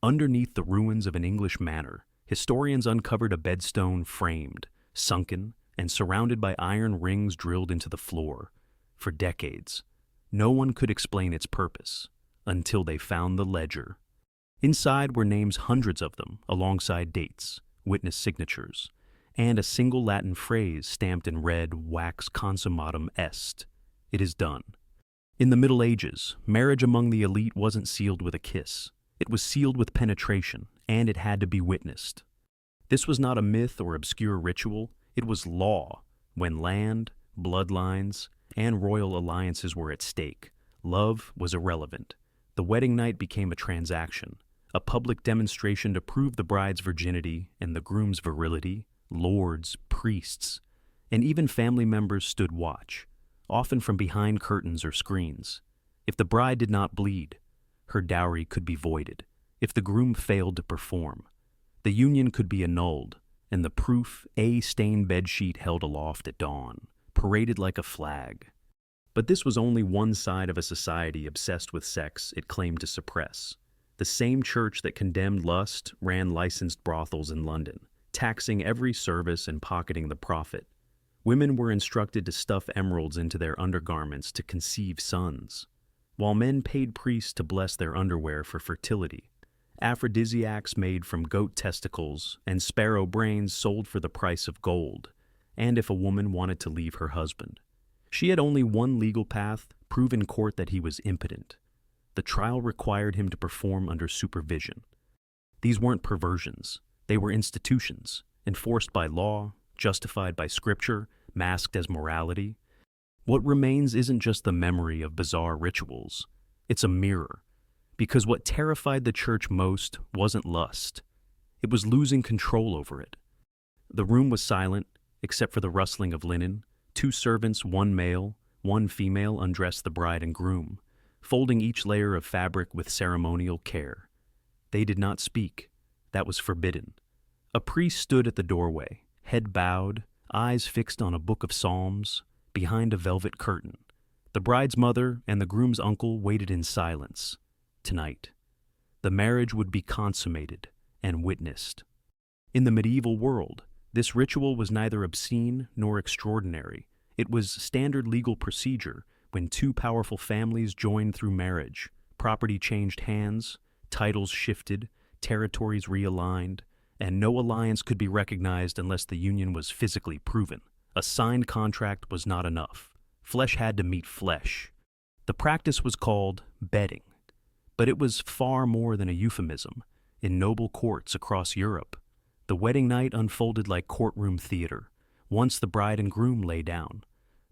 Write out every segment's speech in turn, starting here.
Underneath the ruins of an English manor, historians uncovered a bedstone framed, sunken, and surrounded by iron rings drilled into the floor. For decades, no one could explain its purpose until they found the ledger. Inside were names, hundreds of them, alongside dates, witness signatures, and a single Latin phrase stamped in red wax consummatum est. It is done. In the Middle Ages, marriage among the elite wasn't sealed with a kiss. It was sealed with penetration, and it had to be witnessed. This was not a myth or obscure ritual. It was law. When land, bloodlines, and royal alliances were at stake, love was irrelevant. The wedding night became a transaction, a public demonstration to prove the bride's virginity and the groom's virility. Lords, priests, and even family members stood watch, often from behind curtains or screens. If the bride did not bleed, her dowry could be voided. If the groom failed to perform, the union could be annulled, and the proof, a stained bedsheet held aloft at dawn, paraded like a flag. But this was only one side of a society obsessed with sex it claimed to suppress. The same church that condemned lust ran licensed brothels in London, taxing every service and pocketing the profit. Women were instructed to stuff emeralds into their undergarments to conceive sons, while men paid priests to bless their underwear for fertility. Aphrodisiacs made from goat testicles and sparrow brains sold for the price of gold, and if a woman wanted to leave her husband, she had only one legal path: prove in court that he was impotent. The trial required him to perform under supervision. These weren't perversions. They were institutions, enforced by law, justified by scripture, masked as morality. What remains isn't just the memory of bizarre rituals. It's a mirror. Because what terrified the church most wasn't lust. It was losing control over it. The room was silent, except for the rustling of linen. 2 servants, 1 male, 1 female, undressed the bride and groom, folding each layer of fabric with ceremonial care. They did not speak. That was forbidden. A priest stood at the doorway, head bowed, eyes fixed on a book of psalms, behind a velvet curtain. The bride's mother and the groom's uncle waited in silence. Tonight, the marriage would be consummated and witnessed. In the medieval world, this ritual was neither obscene nor extraordinary. It was standard legal procedure. When 2 powerful families joined through marriage, property changed hands, titles shifted, territories realigned, and no alliance could be recognized unless the union was physically proven. A signed contract was not enough. Flesh had to meet flesh. The practice was called bedding, but it was far more than a euphemism. In noble courts across Europe, the wedding night unfolded like courtroom theater. Once the bride and groom lay down,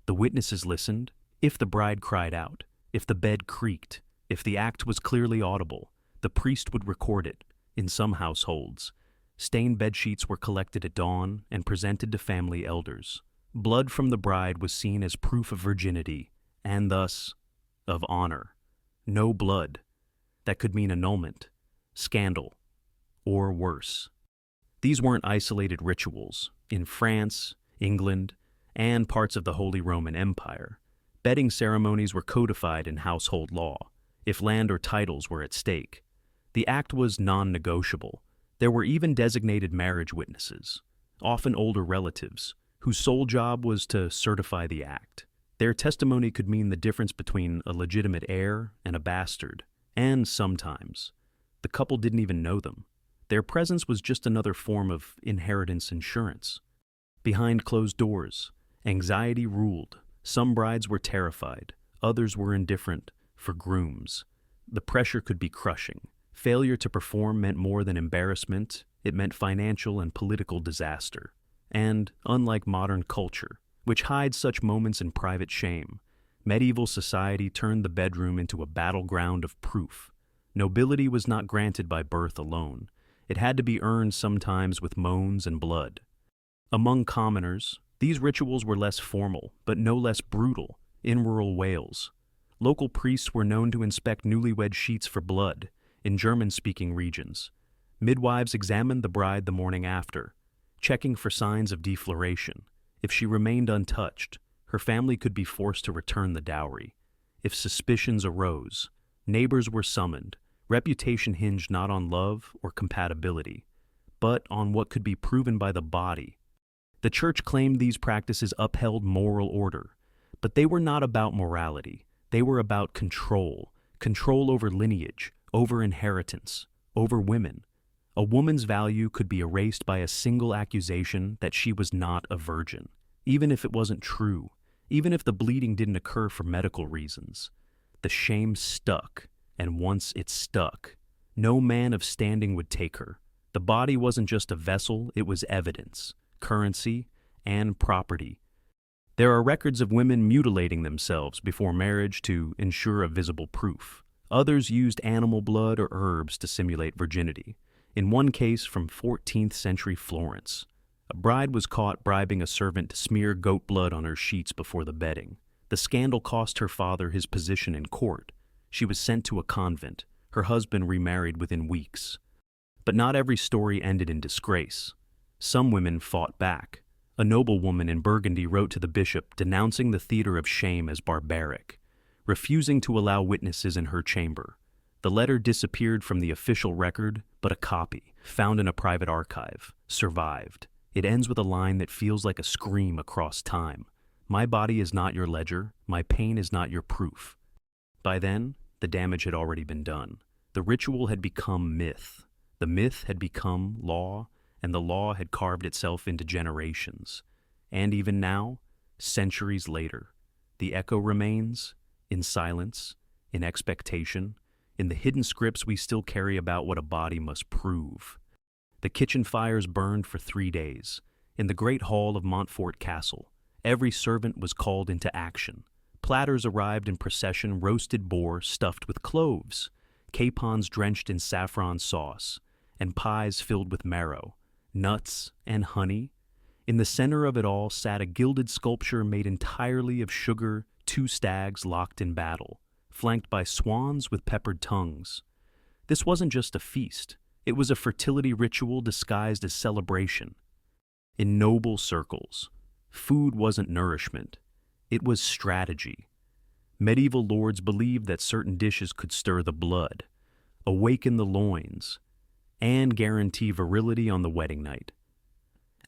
the witnesses listened. If the bride cried out, if the bed creaked, if the act was clearly audible, the priest would record it. In some households, stained bedsheets were collected at dawn and presented to family elders. Blood from the bride was seen as proof of virginity, and thus of honor. No blood. That could mean annulment, scandal, or worse. These weren't isolated rituals. In France, England, and parts of the Holy Roman Empire, bedding ceremonies were codified in household law, if land or titles were at stake. The act was non-negotiable. There were even designated marriage witnesses, often older relatives, whose sole job was to certify the act. Their testimony could mean the difference between a legitimate heir and a bastard, and sometimes the couple didn't even know them. Their presence was just another form of inheritance insurance. Behind closed doors, anxiety ruled. Some brides were terrified, others were indifferent. For grooms, the pressure could be crushing. Failure to perform meant more than embarrassment, it meant financial and political disaster. And, unlike modern culture, which hides such moments in private shame, medieval society turned the bedroom into a battleground of proof. Nobility was not granted by birth alone. It had to be earned, sometimes with moans and blood. Among commoners, these rituals were less formal, but no less brutal. In rural Wales, local priests were known to inspect newlywed sheets for blood. In German-speaking regions, midwives examined the bride the morning after, checking for signs of defloration. If she remained untouched, her family could be forced to return the dowry. If suspicions arose, neighbors were summoned, Reputation hinged not on love or compatibility, but on what could be proven by the body. The church claimed these practices upheld moral order, but they were not about morality. They were about control, control over lineage, over inheritance, over women. A woman's value could be erased by a single accusation that she was not a virgin, even if it wasn't true, even if the bleeding didn't occur for medical reasons. The shame stuck, and once it stuck, no man of standing would take her. The body wasn't just a vessel, it was evidence, currency, and property. There are records of women mutilating themselves before marriage to ensure a visible proof. Others used animal blood or herbs to simulate virginity. In one case from 14th century Florence, a bride was caught bribing a servant to smear goat blood on her sheets before the bedding. The scandal cost her father his position in court. She was sent to a convent. Her husband remarried within weeks. But not every story ended in disgrace. Some women fought back. A noblewoman in Burgundy wrote to the bishop denouncing the theater of shame as barbaric, refusing to allow witnesses in her chamber. The letter disappeared from the official record, but a copy, found in a private archive, survived. It ends with a line that feels like a scream across time. My body is not your ledger, my pain is not your proof. By then, the damage had already been done. The ritual had become myth. The myth had become law, and the law had carved itself into generations. And even now, centuries later, the echo remains, in silence, in expectation, in the hidden scripts we still carry about what a body must prove. The kitchen fires burned for 3 days. In the great hall of Montfort Castle, every servant was called into action. Platters arrived in procession, roasted boar stuffed with cloves, capons drenched in saffron sauce, and pies filled with marrow, nuts, and honey. In the center of it all sat a gilded sculpture made entirely of sugar, 2 stags locked in battle, flanked by swans with peppered tongues. This wasn't just a feast. It was a fertility ritual disguised as celebration. In noble circles, food wasn't nourishment. It was strategy. Medieval lords believed that certain dishes could stir the blood, awaken the loins, and guarantee virility on the wedding night.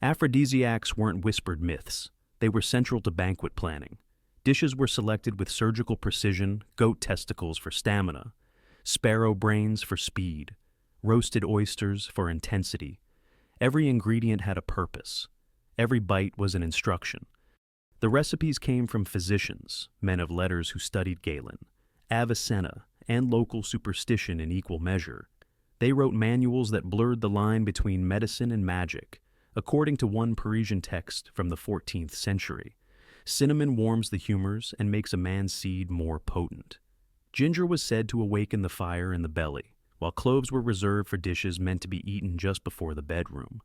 Aphrodisiacs weren't whispered myths. They were central to banquet planning. Dishes were selected with surgical precision: goat testicles for stamina, sparrow brains for speed, roasted oysters for intensity. Every ingredient had a purpose. Every bite was an instruction. The recipes came from physicians, men of letters who studied Galen, Avicenna, and local superstition in equal measure. They wrote manuals that blurred the line between medicine and magic. According to one Parisian text from the 14th century, cinnamon warms the humors and makes a man's seed more potent. Ginger was said to awaken the fire in the belly, while cloves were reserved for dishes meant to be eaten just before the bedroom.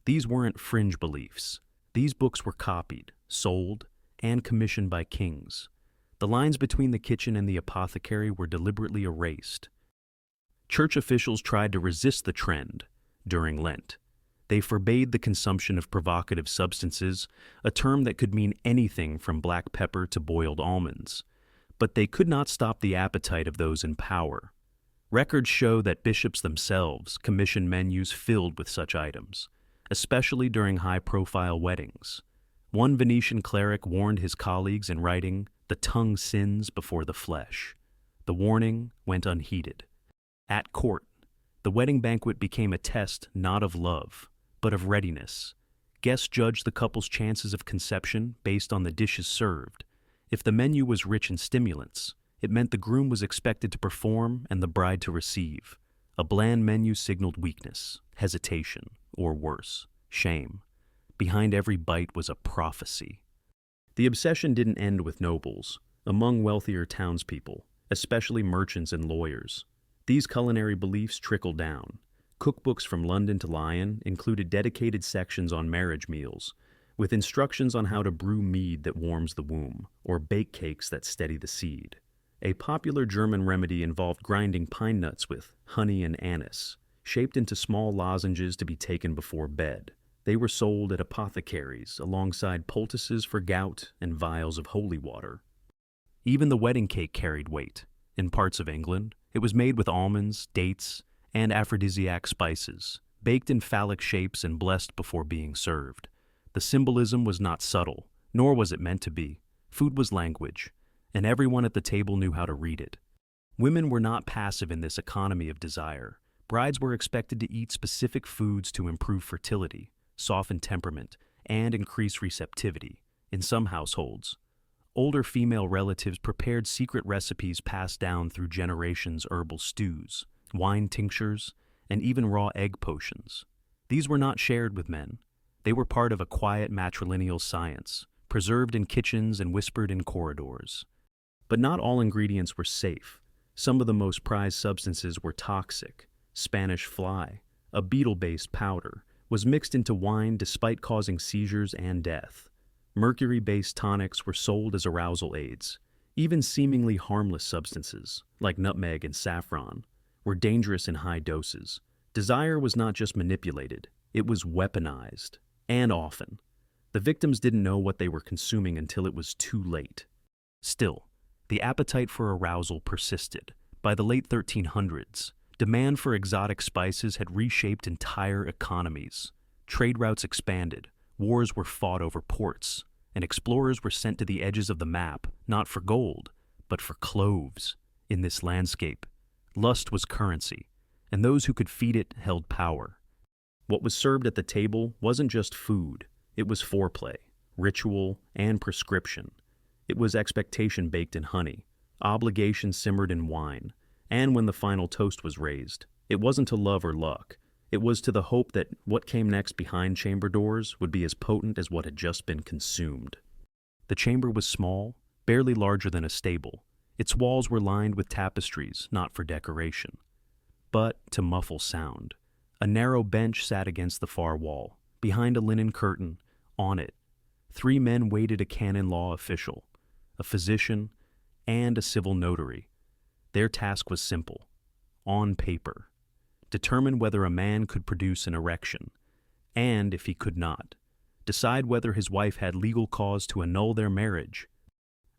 These weren't fringe beliefs. These books were copied, sold, and commissioned by kings. The lines between the kitchen and the apothecary were deliberately erased. Church officials tried to resist the trend during Lent. They forbade the consumption of provocative substances, a term that could mean anything from black pepper to boiled almonds. But they could not stop the appetite of those in power. Records show that bishops themselves commissioned menus filled with such items, especially during high-profile weddings. One Venetian cleric warned his colleagues in writing, "The tongue sins before the flesh." The warning went unheeded. At court, the wedding banquet became a test not of love, but of readiness. Guests judged the couple's chances of conception based on the dishes served. If the menu was rich in stimulants, it meant the groom was expected to perform and the bride to receive. A bland menu signaled weakness, hesitation, or worse, shame. Behind every bite was a prophecy. The obsession didn't end with nobles. Among wealthier townspeople, especially merchants and lawyers, these culinary beliefs trickled down. Cookbooks from London to Lyon included dedicated sections on marriage meals, with instructions on how to brew mead that warms the womb, or bake cakes that steady the seed. A popular German remedy involved grinding pine nuts with honey and anise, shaped into small lozenges to be taken before bed. They were sold at apothecaries alongside poultices for gout and vials of holy water. Even the wedding cake carried weight. In parts of England, It was made with almonds, dates, and aphrodisiac spices, baked in phallic shapes and blessed before being served. The symbolism was not subtle, nor was it meant to be. Food was language, and everyone at the table knew how to read it. Women were not passive in this economy of desire. Brides were expected to eat specific foods to improve fertility, soften temperament, and increase receptivity. In some households, older female relatives prepared secret recipes passed down through generations: herbal stews, wine tinctures, and even raw egg potions. These were not shared with men. They were part of a quiet matrilineal science, preserved in kitchens and whispered in corridors. But not all ingredients were safe. Some of the most prized substances were toxic. Spanish fly, a beetle-based powder, was mixed into wine despite causing seizures and death. Mercury-based tonics were sold as arousal aids. Even seemingly harmless substances, like nutmeg and saffron, were dangerous in high doses. Desire was not just manipulated, it was weaponized. And often, the victims didn't know what they were consuming until it was too late. Still, the appetite for arousal persisted. By the late 1300s, demand for exotic spices had reshaped entire economies. Trade routes expanded, wars were fought over ports, and explorers were sent to the edges of the map, not for gold, but for cloves. In this landscape, lust was currency, and those who could feed it held power. What was served at the table wasn't just food, it was foreplay, ritual, and prescription. It was expectation baked in honey, obligation simmered in wine, and when the final toast was raised, it wasn't to love or luck. It was to the hope that what came next behind chamber doors would be as potent as what had just been consumed. The chamber was small, barely larger than a stable. Its walls were lined with tapestries, not for decoration, but to muffle sound. A narrow bench sat against the far wall. Behind a linen curtain, on it, 3 men waited: a canon law official, a physician, and a civil notary. Their task was simple. On paper, determine whether a man could produce an erection, and, if he could not, decide whether his wife had legal cause to annul their marriage.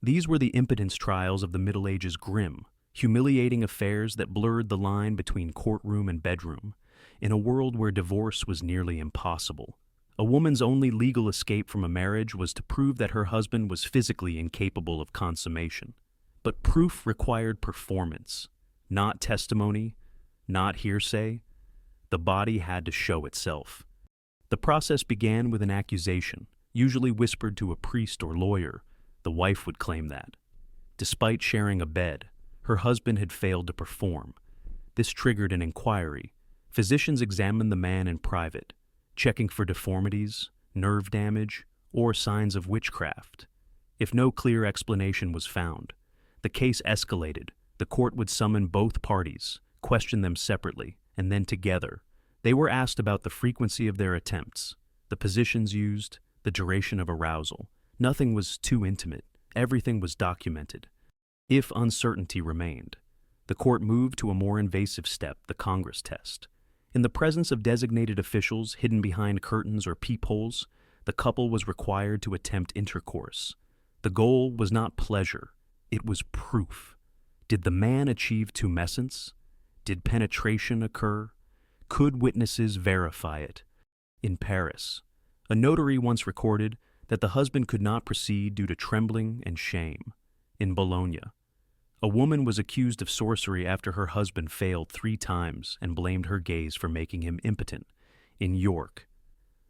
These were the impotence trials of the Middle Ages, grim, humiliating affairs that blurred the line between courtroom and bedroom, in a world where divorce was nearly impossible. A woman's only legal escape from a marriage was to prove that her husband was physically incapable of consummation. But proof required performance, not testimony, not hearsay. The body had to show itself. The process began with an accusation, usually whispered to a priest or lawyer. The wife would claim that, despite sharing a bed, her husband had failed to perform. This triggered an inquiry. Physicians examined the man in private, checking for deformities, nerve damage, or signs of witchcraft. If no clear explanation was found, the case escalated. The court would summon both parties, question them separately, and then together. They were asked about the frequency of their attempts, the positions used, the duration of arousal. Nothing was too intimate. Everything was documented. If uncertainty remained, the court moved to a more invasive step, the Congress test. In the presence of designated officials hidden behind curtains or peepholes, the couple was required to attempt intercourse. The goal was not pleasure, it was proof. Did the man achieve tumescence? Did penetration occur? Could witnesses verify it? In Paris, a notary once recorded that the husband could not proceed due to trembling and shame. In Bologna, a woman was accused of sorcery after her husband failed 3 times and blamed her gaze for making him impotent. In York,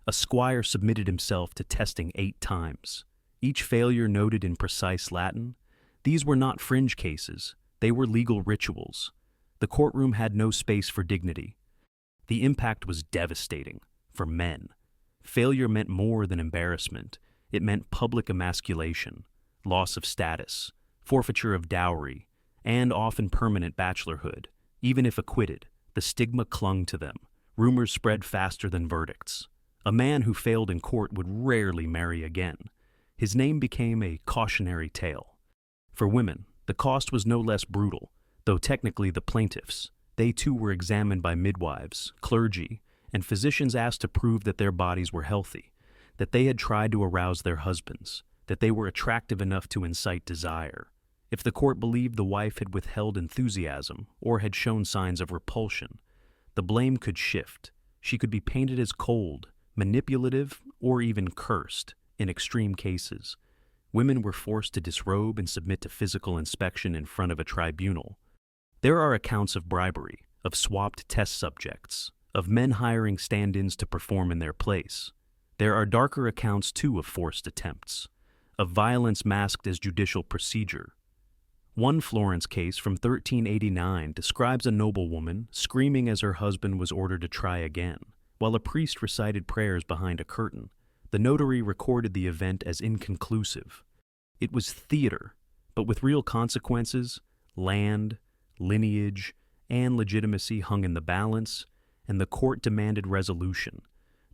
a squire submitted himself to testing 8 times, each failure noted in precise Latin. These were not fringe cases, they were legal rituals. The courtroom had no space for dignity. The impact was devastating for men. Failure meant more than embarrassment. It meant public emasculation, loss of status, forfeiture of dowry, and often permanent bachelorhood. Even if acquitted, the stigma clung to them. Rumors spread faster than verdicts. A man who failed in court would rarely marry again. His name became a cautionary tale. For women, the cost was no less brutal, though technically the plaintiffs. They too were examined by midwives, clergy, and physicians asked to prove that their bodies were healthy, that they had tried to arouse their husbands, that they were attractive enough to incite desire. If the court believed the wife had withheld enthusiasm or had shown signs of repulsion, the blame could shift. She could be painted as cold, manipulative, or even cursed. In extreme cases, women were forced to disrobe and submit to physical inspection in front of a tribunal. There are accounts of bribery, of swapped test subjects, of men hiring stand-ins to perform in their place. There are darker accounts, too, of forced attempts, of violence masked as judicial procedure. One Florence case from 1389 describes a noblewoman screaming as her husband was ordered to try again. While a priest recited prayers behind a curtain, the notary recorded the event as inconclusive. It was theater, but with real consequences. Land, lineage, and legitimacy hung in the balance, and the court demanded resolution.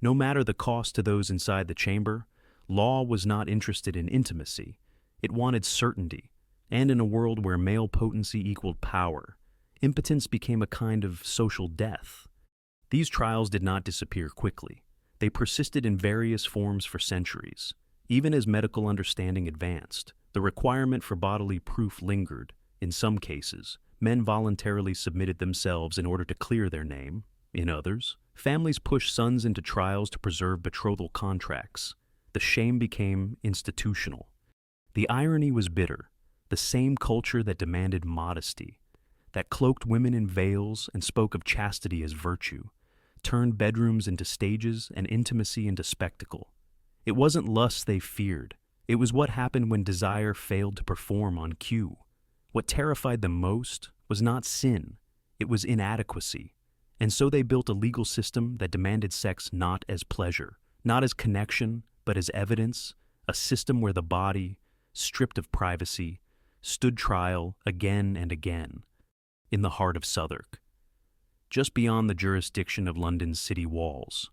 No matter the cost to those inside the chamber, law was not interested in intimacy. It wanted certainty. And in a world where male potency equaled power, impotence became a kind of social death. These trials did not disappear quickly. They persisted in various forms for centuries. Even as medical understanding advanced, the requirement for bodily proof lingered. In some cases, men voluntarily submitted themselves in order to clear their name. In others, families pushed sons into trials to preserve betrothal contracts. The shame became institutional. The irony was bitter. The same culture that demanded modesty, that cloaked women in veils and spoke of chastity as virtue, turned bedrooms into stages and intimacy into spectacle. It wasn't lust they feared. It was what happened when desire failed to perform on cue. What terrified them most was not sin, it was inadequacy. And so they built a legal system that demanded sex not as pleasure, not as connection, but as evidence, a system where the body, stripped of privacy, stood trial again and again. In the heart of Southwark, just beyond the jurisdiction of London's city walls,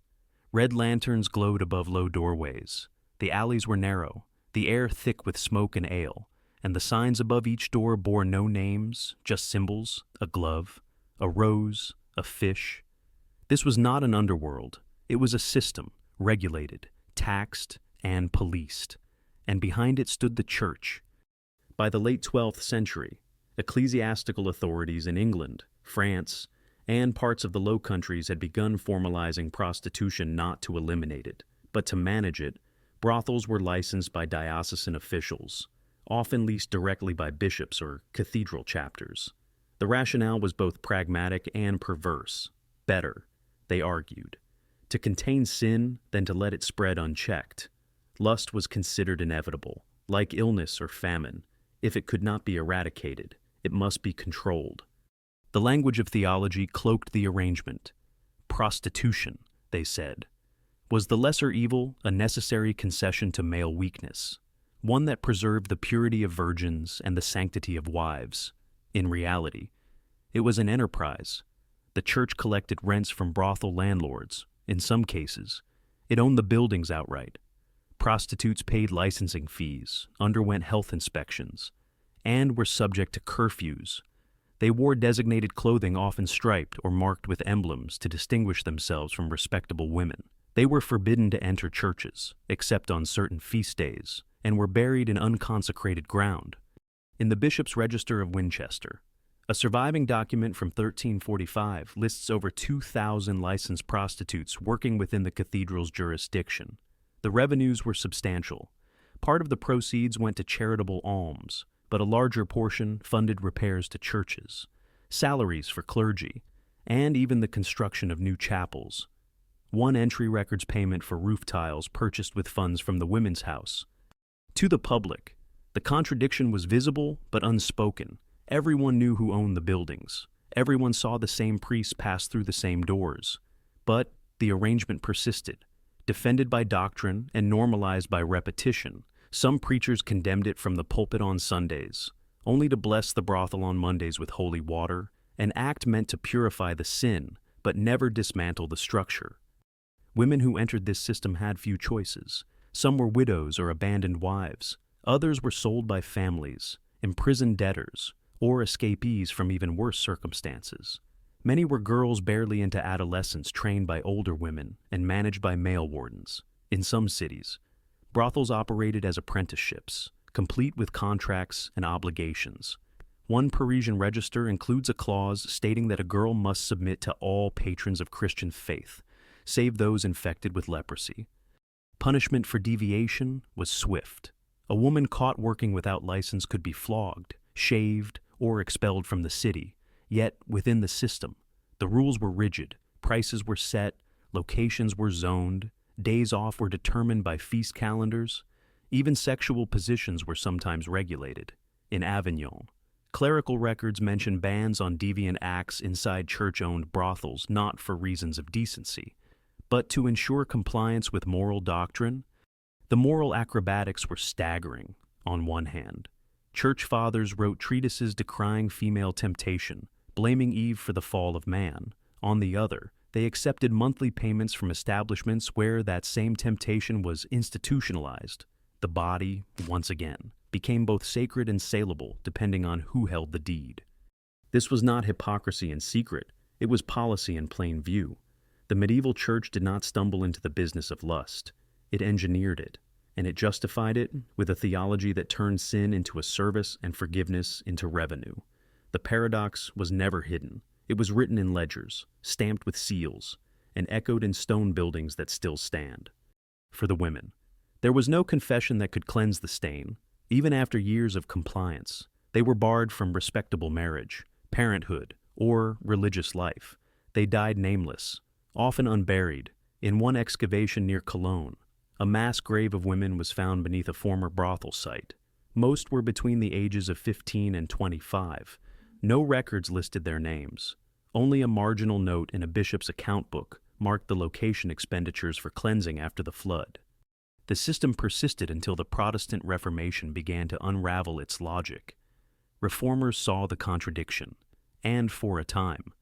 red lanterns glowed above low doorways. The alleys were narrow, the air thick with smoke and ale, and the signs above each door bore no names, just symbols: a glove, a rose, a fish. This was not an underworld. It was a system, regulated, taxed, and policed. And behind it stood the church. By the late 12th century, ecclesiastical authorities in England, France, and parts of the Low Countries had begun formalizing prostitution not to eliminate it, but to manage it. Brothels were licensed by diocesan officials, often leased directly by bishops or cathedral chapters. The rationale was both pragmatic and perverse. Better, they argued, to contain sin than to let it spread unchecked. Lust was considered inevitable, like illness or famine. If it could not be eradicated, it must be controlled. The language of theology cloaked the arrangement. Prostitution, they said, was the lesser evil, a necessary concession to male weakness, one that preserved the purity of virgins and the sanctity of wives. In reality, it was an enterprise. The church collected rents from brothel landlords. In some cases, it owned the buildings outright. Prostitutes paid licensing fees, underwent health inspections, and were subject to curfews. They wore designated clothing often striped or marked with emblems to distinguish themselves from respectable women. They were forbidden to enter churches, except on certain feast days, and were buried in unconsecrated ground. In the Bishop's Register of Winchester, a surviving document from 1345 lists over 2,000 licensed prostitutes working within the cathedral's jurisdiction. The revenues were substantial. Part of the proceeds went to charitable alms, but a larger portion funded repairs to churches, salaries for clergy, and even the construction of new chapels. One entry records payment for roof tiles purchased with funds from the Women's House. To the public, the contradiction was visible but unspoken. Everyone knew who owned the buildings. Everyone saw the same priests pass through the same doors. But the arrangement persisted. Defended by doctrine and normalized by repetition, some preachers condemned it from the pulpit on Sundays, only to bless the brothel on Mondays with holy water, an act meant to purify the sin, but never dismantle the structure. Women who entered this system had few choices. Some were widows or abandoned wives. Others were sold by families, imprisoned debtors, or escapees from even worse circumstances. Many were girls barely into adolescence trained by older women and managed by male wardens. In some cities, brothels operated as apprenticeships, complete with contracts and obligations. One Parisian register includes a clause stating that a girl must submit to all patrons of Christian faith, save those infected with leprosy. Punishment for deviation was swift. A woman caught working without license could be flogged, shaved, or expelled from the city. Yet, within the system, the rules were rigid, prices were set, locations were zoned, days off were determined by feast calendars. Even sexual positions were sometimes regulated. In Avignon, clerical records mention bans on deviant acts inside church-owned brothels not for reasons of decency, but to ensure compliance with moral doctrine. The moral acrobatics were staggering. On one hand, church fathers wrote treatises decrying female temptation, blaming Eve for the fall of man. On the other, they accepted monthly payments from establishments where that same temptation was institutionalized. The body, once again, became both sacred and saleable depending on who held the deed. This was not hypocrisy in secret, it was policy in plain view. The medieval church did not stumble into the business of lust. It engineered it, and it justified it with a theology that turned sin into a service and forgiveness into revenue. The paradox was never hidden. It was written in ledgers, stamped with seals, and echoed in stone buildings that still stand. For the women, there was no confession that could cleanse the stain. Even after years of compliance, they were barred from respectable marriage, parenthood, or religious life. They died nameless, often unburied. In one excavation near Cologne, a mass grave of women was found beneath a former brothel site. Most were between the ages of 15 and 25. No records listed their names. Only a marginal note in a bishop's account book marked the location expenditures for cleansing after the flood. The system persisted until the Protestant Reformation began to unravel its logic. Reformers saw the contradiction, and for a time,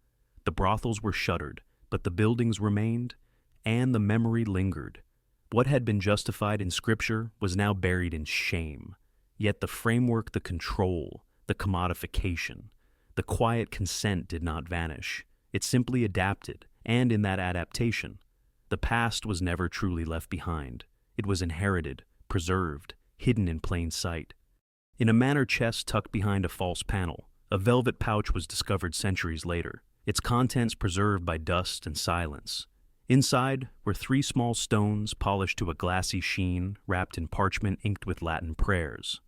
the brothels were shuttered, but the buildings remained, and the memory lingered. What had been justified in Scripture was now buried in shame. Yet the framework, the control, the commodification, the quiet consent did not vanish. It simply adapted, and in that adaptation, the past was never truly left behind. It was inherited, preserved, hidden in plain sight. In a manor chest tucked behind a false panel, a velvet pouch was discovered centuries later, its contents preserved by dust and silence. Inside were 3 small stones polished to a glassy sheen, wrapped in parchment inked with Latin prayers.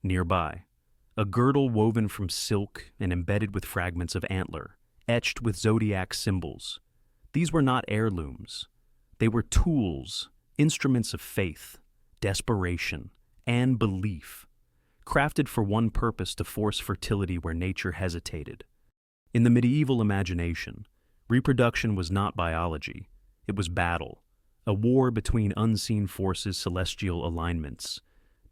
Nearby, a girdle woven from silk and embedded with fragments of antler, etched with zodiac symbols. These were not heirlooms. They were tools, instruments of faith, desperation, and belief, crafted for one purpose: to force fertility where nature hesitated. In the medieval imagination, reproduction was not biology, it was battle, a war between unseen forces, celestial alignments,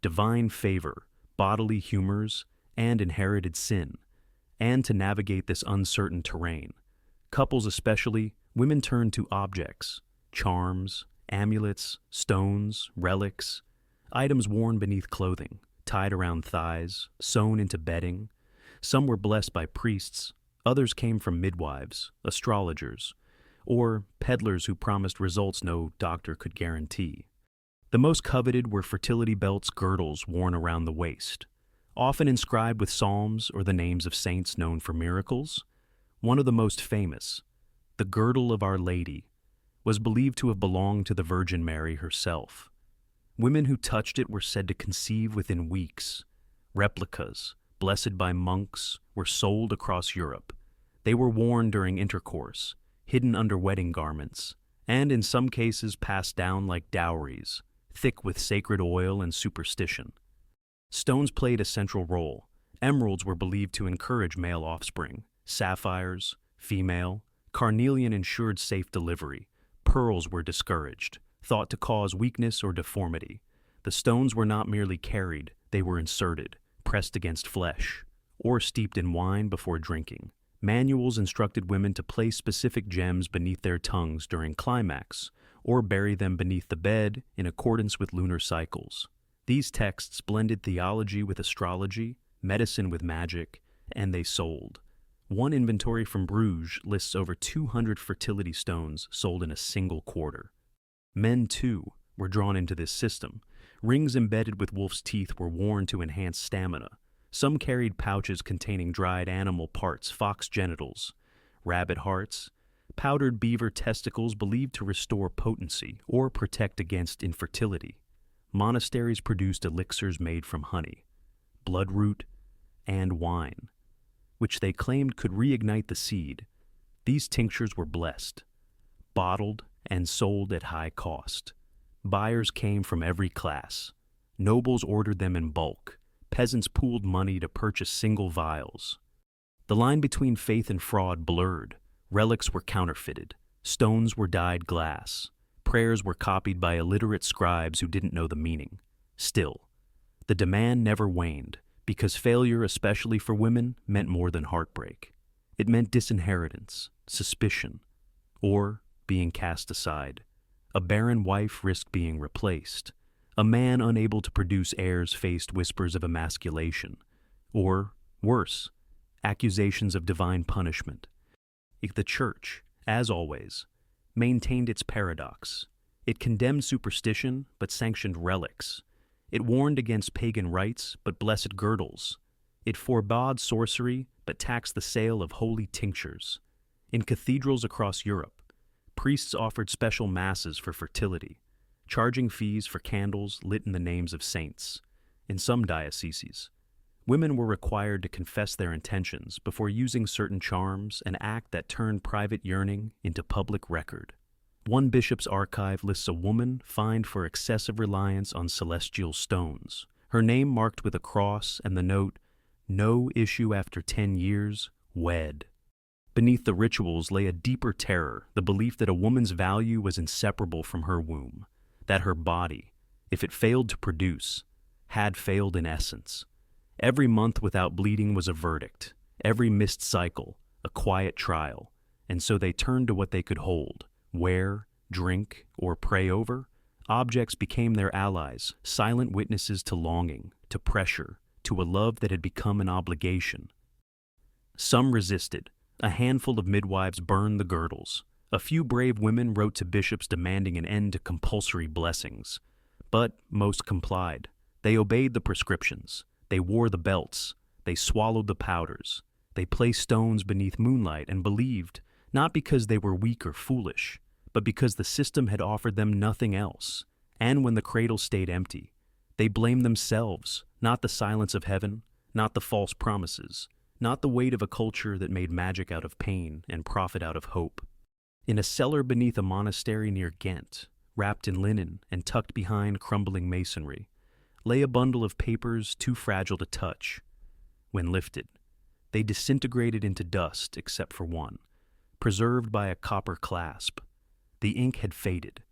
divine favor, bodily humors, and inherited sin. And to navigate this uncertain terrain, couples especially, women turned to objects, charms, amulets, stones, relics, items worn beneath clothing, tied around thighs, sewn into bedding. Some were blessed by priests, others came from midwives, astrologers, or peddlers who promised results no doctor could guarantee. The most coveted were fertility belts, girdles worn around the waist, often inscribed with psalms or the names of saints known for miracles. One of the most famous, the girdle of Our Lady, was believed to have belonged to the Virgin Mary herself. Women who touched it were said to conceive within weeks. Replicas, blessed by monks, were sold across Europe. They were worn during intercourse, hidden under wedding garments, and in some cases passed down like dowries, thick with sacred oil and superstition. Stones played a central role. Emeralds were believed to encourage male offspring. Sapphires, female. Carnelian ensured safe delivery. Pearls were discouraged, thought to cause weakness or deformity. The stones were not merely carried, they were inserted, pressed against flesh, or steeped in wine before drinking. Manuals instructed women to place specific gems beneath their tongues during climax, or bury them beneath the bed in accordance with lunar cycles. These texts blended theology with astrology, medicine with magic, and they sold. One inventory from Bruges lists over 200 fertility stones sold in a single quarter. Men, too, were drawn into this system, Rings embedded with wolf's teeth were worn to enhance stamina. Some carried pouches containing dried animal parts, fox genitals, rabbit hearts, powdered beaver testicles believed to restore potency or protect against infertility. Monasteries produced elixirs made from honey, bloodroot, and wine, which they claimed could reignite the seed. These tinctures were blessed, bottled, and sold at high cost. Buyers came from every class. Nobles ordered them in bulk. Peasants pooled money to purchase single vials. The line between faith and fraud blurred. Relics were counterfeited. Stones were dyed glass. Prayers were copied by illiterate scribes who didn't know the meaning. Still, the demand never waned, because failure, especially for women, meant more than heartbreak. It meant disinheritance, suspicion, or being cast aside. A barren wife risked being replaced. A man unable to produce heirs faced whispers of emasculation. Or, worse, accusations of divine punishment. The Church, as always, maintained its paradox. It condemned superstition, but sanctioned relics. It warned against pagan rites, but blessed girdles. It forbade sorcery, but taxed the sale of holy tinctures. In cathedrals across Europe, priests offered special masses for fertility, charging fees for candles lit in the names of saints. In some dioceses, women were required to confess their intentions before using certain charms, an act that turned private yearning into public record. One bishop's archive lists a woman fined for excessive reliance on celestial stones, her name marked with a cross and the note, "No issue after 10 years, wed." Beneath the rituals lay a deeper terror, the belief that a woman's value was inseparable from her womb, that her body, if it failed to produce, had failed in essence. Every month without bleeding was a verdict, every missed cycle, a quiet trial, and so they turned to what they could hold, wear, drink, or pray over. Objects became their allies, silent witnesses to longing, to pressure, to a love that had become an obligation. Some resisted. A handful of midwives burned the girdles. A few brave women wrote to bishops demanding an end to compulsory blessings. But most complied. They obeyed the prescriptions. They wore the belts. They swallowed the powders. They placed stones beneath moonlight and believed, not because they were weak or foolish, but because the system had offered them nothing else. And when the cradle stayed empty, they blamed themselves, not the silence of heaven, not the false promises, not the weight of a culture that made magic out of pain and profit out of hope. In a cellar beneath a monastery near Ghent, wrapped in linen and tucked behind crumbling masonry, lay a bundle of papers too fragile to touch. When lifted, they disintegrated into dust except for one, preserved by a copper clasp. The ink had faded,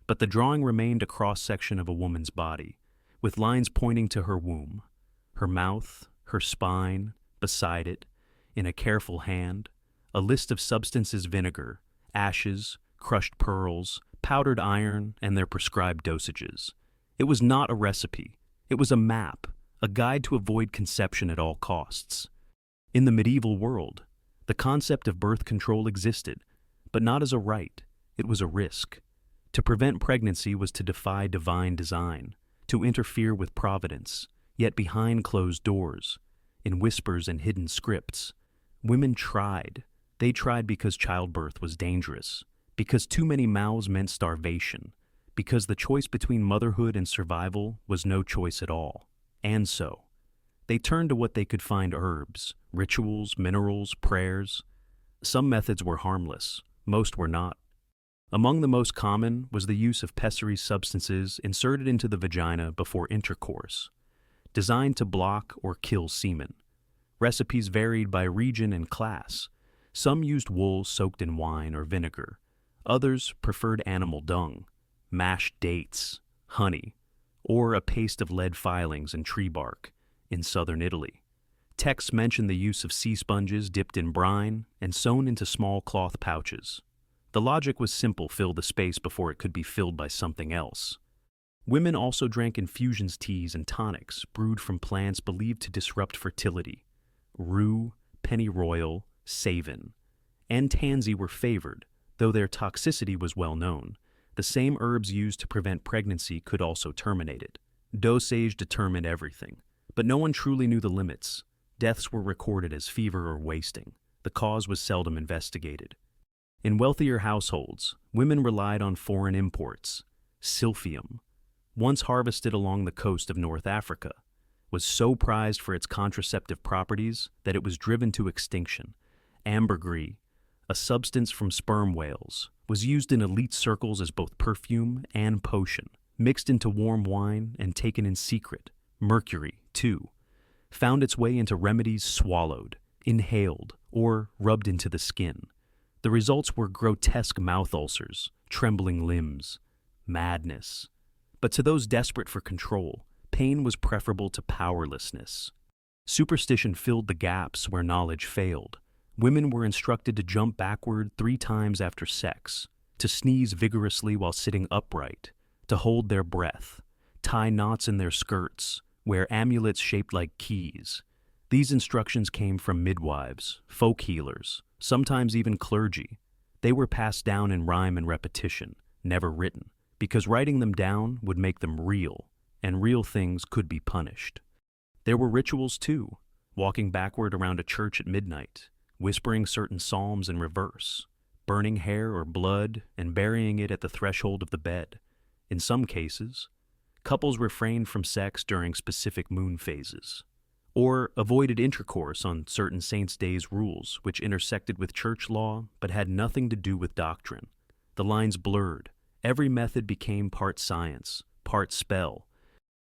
but the drawing remained a cross-section of a woman's body, with lines pointing to her womb, her mouth, her spine, beside it, in a careful hand, a list of substances: vinegar, ashes, crushed pearls, powdered iron, and their prescribed dosages. It was not a recipe. It was a map, a guide to avoid conception at all costs. In the medieval world, the concept of birth control existed, but not as a right. It was a risk. To prevent pregnancy was to defy divine design, to interfere with providence, yet behind closed doors, in whispers and hidden scripts, women tried. They tried because childbirth was dangerous, because too many mouths meant starvation, because the choice between motherhood and survival was no choice at all. And so, they turned to what they could find: herbs, rituals, minerals, prayers. Some methods were harmless, most were not. Among the most common was the use of pessary substances inserted into the vagina before intercourse, designed to block or kill semen. Recipes varied by region and class. Some used wool soaked in wine or vinegar. Others preferred animal dung, mashed dates, honey, or a paste of lead filings and tree bark in southern Italy. Texts mention the use of sea sponges dipped in brine and sewn into small cloth pouches. The logic was simple: fill the space before it could be filled by something else. Women also drank infusions, teas, and tonics brewed from plants believed to disrupt fertility. Rue, pennyroyal, savin, and tansy were favored, though their toxicity was well known. The same herbs used to prevent pregnancy could also terminate it. Dosage determined everything, but no one truly knew the limits. Deaths were recorded as fever or wasting. The cause was seldom investigated. In wealthier households, women relied on foreign imports. Silphium, once harvested along the coast of North Africa, was so prized for its contraceptive properties that it was driven to extinction. Ambergris, a substance from sperm whales, was used in elite circles as both perfume and potion, mixed into warm wine and taken in secret. Mercury, too, found its way into remedies swallowed, inhaled, or rubbed into the skin. The results were grotesque mouth ulcers, trembling limbs, madness. But to those desperate for control, pain was preferable to powerlessness. Superstition filled the gaps where knowledge failed. Women were instructed to jump backward 3 times after sex, to sneeze vigorously while sitting upright, to hold their breath, tie knots in their skirts, wear amulets shaped like keys. These instructions came from midwives, folk healers, sometimes even clergy. They were passed down in rhyme and repetition, never written, because writing them down would make them real, and real things could be punished. There were rituals too, walking backward around a church at midnight, whispering certain psalms in reverse, burning hair or blood and burying it at the threshold of the bed. In some cases, couples refrained from sex during specific moon phases, or avoided intercourse on certain saints' days rules which intersected with church law but had nothing to do with doctrine. The lines blurred. Every method became part science, part spell.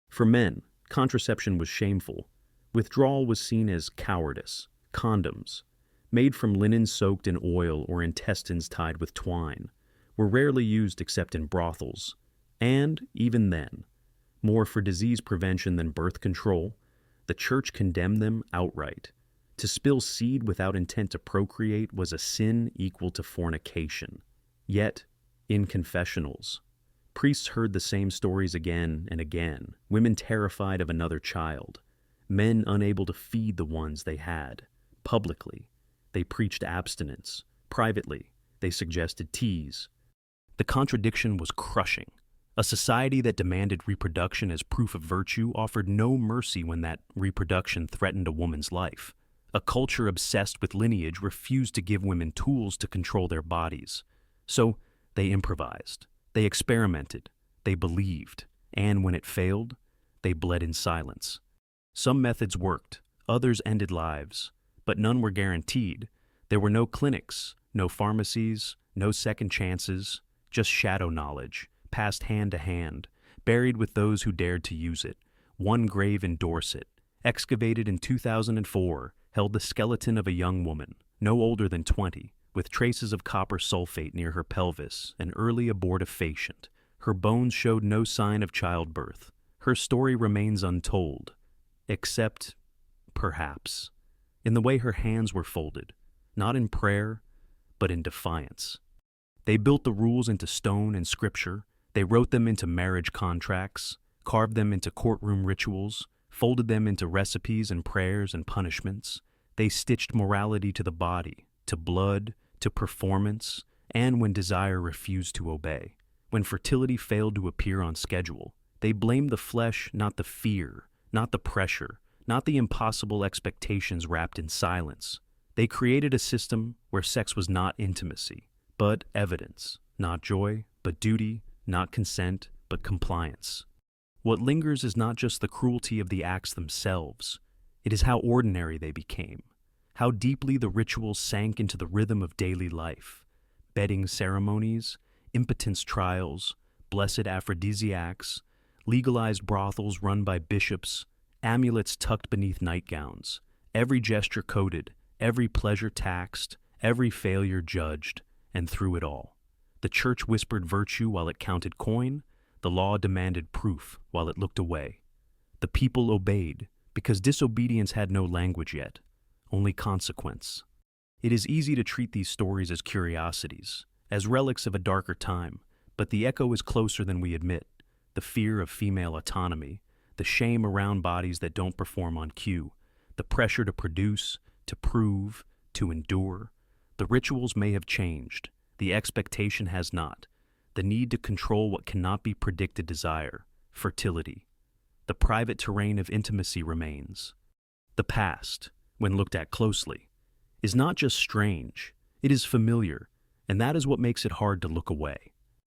For men, contraception was shameful. Withdrawal was seen as cowardice. Condoms, made from linen soaked in oil or intestines tied with twine, were rarely used except in brothels, and, even then, more for disease prevention than birth control. The church condemned them outright. To spill seed without intent to procreate was a sin equal to fornication. Yet, in confessionals, priests heard the same stories again and again, women terrified of another child, men unable to feed the ones they had. Publicly, they preached abstinence. Privately, they suggested teas. The contradiction was crushing. A society that demanded reproduction as proof of virtue offered no mercy when that reproduction threatened a woman's life. A culture obsessed with lineage refused to give women tools to control their bodies. So they improvised, they experimented, they believed, and when it failed, they bled in silence. Some methods worked, others ended lives, but none were guaranteed. There were no clinics, no pharmacies, no second chances, just shadow knowledge, passed hand to hand, buried with those who dared to use it. One grave in Dorset, excavated in 2004, held the skeleton of a young woman, no older than 20, with traces of copper sulfate near her pelvis, an early abortifacient. Her bones showed no sign of childbirth. Her story remains untold, except, perhaps, in the way her hands were folded, not in prayer, but in defiance. They built the rules into stone and scripture. They wrote them into marriage contracts, carved them into courtroom rituals, folded them into recipes and prayers and punishments. They stitched morality to the body, to blood, to performance, and when desire refused to obey. When fertility failed to appear on schedule, they blamed the flesh, not the fear, not the pressure, not the impossible expectations wrapped in silence. They created a system where sex was not intimacy, but evidence, not joy, but duty, not consent, but compliance. What lingers is not just the cruelty of the acts themselves, it is how ordinary they became, how deeply the rituals sank into the rhythm of daily life. Bedding ceremonies, impotence trials, blessed aphrodisiacs, legalized brothels run by bishops, amulets tucked beneath nightgowns, every gesture coded, every pleasure taxed, every failure judged, and through it all, the church whispered virtue while it counted coin, the law demanded proof while it looked away. The people obeyed, because disobedience had no language yet, only consequence. It is easy to treat these stories as curiosities, as relics of a darker time, but the echo is closer than we admit. The fear of female autonomy, the shame around bodies that don't perform on cue, the pressure to produce, to prove, to endure. The rituals may have changed, the expectation has not. The need to control what cannot be predicted desire, fertility. the private terrain of intimacy remains. The past, when looked at closely, is not just strange, it is familiar, and that is what makes it hard to look away.